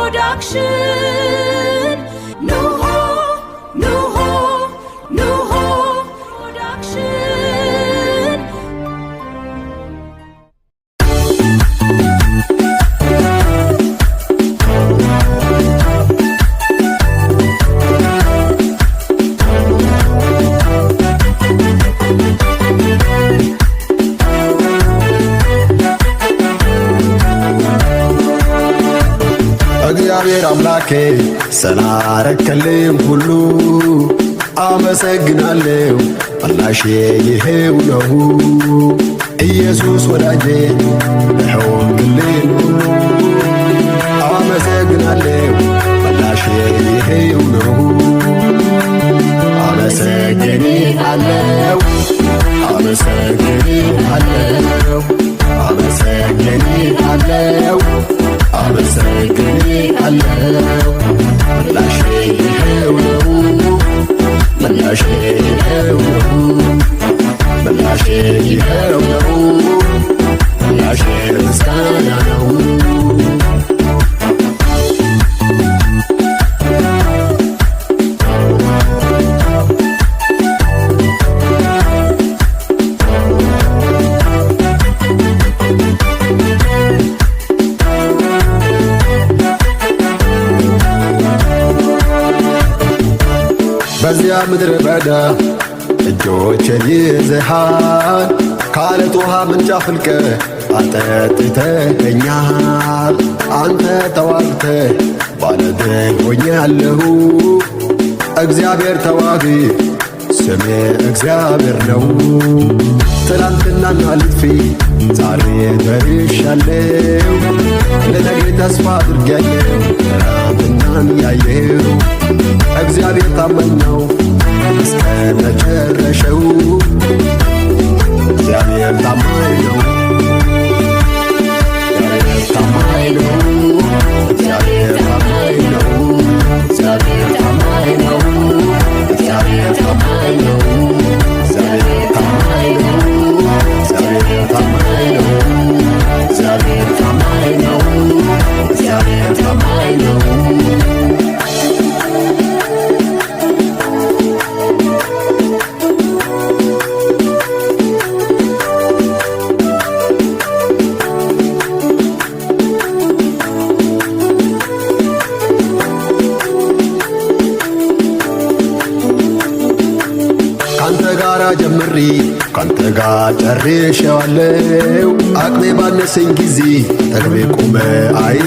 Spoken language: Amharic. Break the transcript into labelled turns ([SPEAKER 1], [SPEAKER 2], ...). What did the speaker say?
[SPEAKER 1] production. Nuho production.
[SPEAKER 2] እግዚአብሔር አምላኬ ስላረከልኝ ሁሉ አመሰግናለሁ። ምላሼ ይሄው ነው። ኢየሱስ ወዳጄ ለሆንክልኝ ሁሉ አመሰግናለሁ። ምላሼ ይሄው ነው። አመሰግንሃለሁ፣ አመሰግንሃለሁ፣ አመሰግንሃለሁ፣ አመሰግንሃለሁ። ምላሼ ይሄው ነው። ምላሼ ይሄው ነው። ምላሼ ይሄው ነው። ምላሼ ምስጋና ነው። በዚያ ምድረ በዳ እጆቼን ይዘሃል፣ ከዓለት ውሃ ምንጭ አፍልቀህ አጠጥተኸኛል። አንተ ተዋግተህ ባለድል ሆኛለሁ። እግዚአብሔር ተዋጊ ስሜ እግዚአብሔር ነው። ትላንትናና ልጥፊ ዛሬ ደርሻለሁ። ለነገ ተስፋ አድርጌያለሁ ትላንትናን ያየሁ። እግዚአብሔር ታማኝ ነው እስከ መጨረሻው። እግዚአብሔር ታማኝ ነው። እግዚአብሔር ታማኝ ነው። እግዚአብሔር ታማኝ ነው። እግዚአብሔር ታማኝ ነው። እግዚአብሔር ታማኝ ነው። እግዚአብሔር ታማኝ ነው። እግዚአብሔር ታማኝ ነው። እግዚአብሔር ታማኝ ነው። እግዚአብሔር ታማኝ ነው። ካንተ ጋር ጀምሬ ካንተ ጋር ጨርሼዋለሁ። አቅሜ ባነሰኝ ጊዜ ተግቤ ቆመ አይ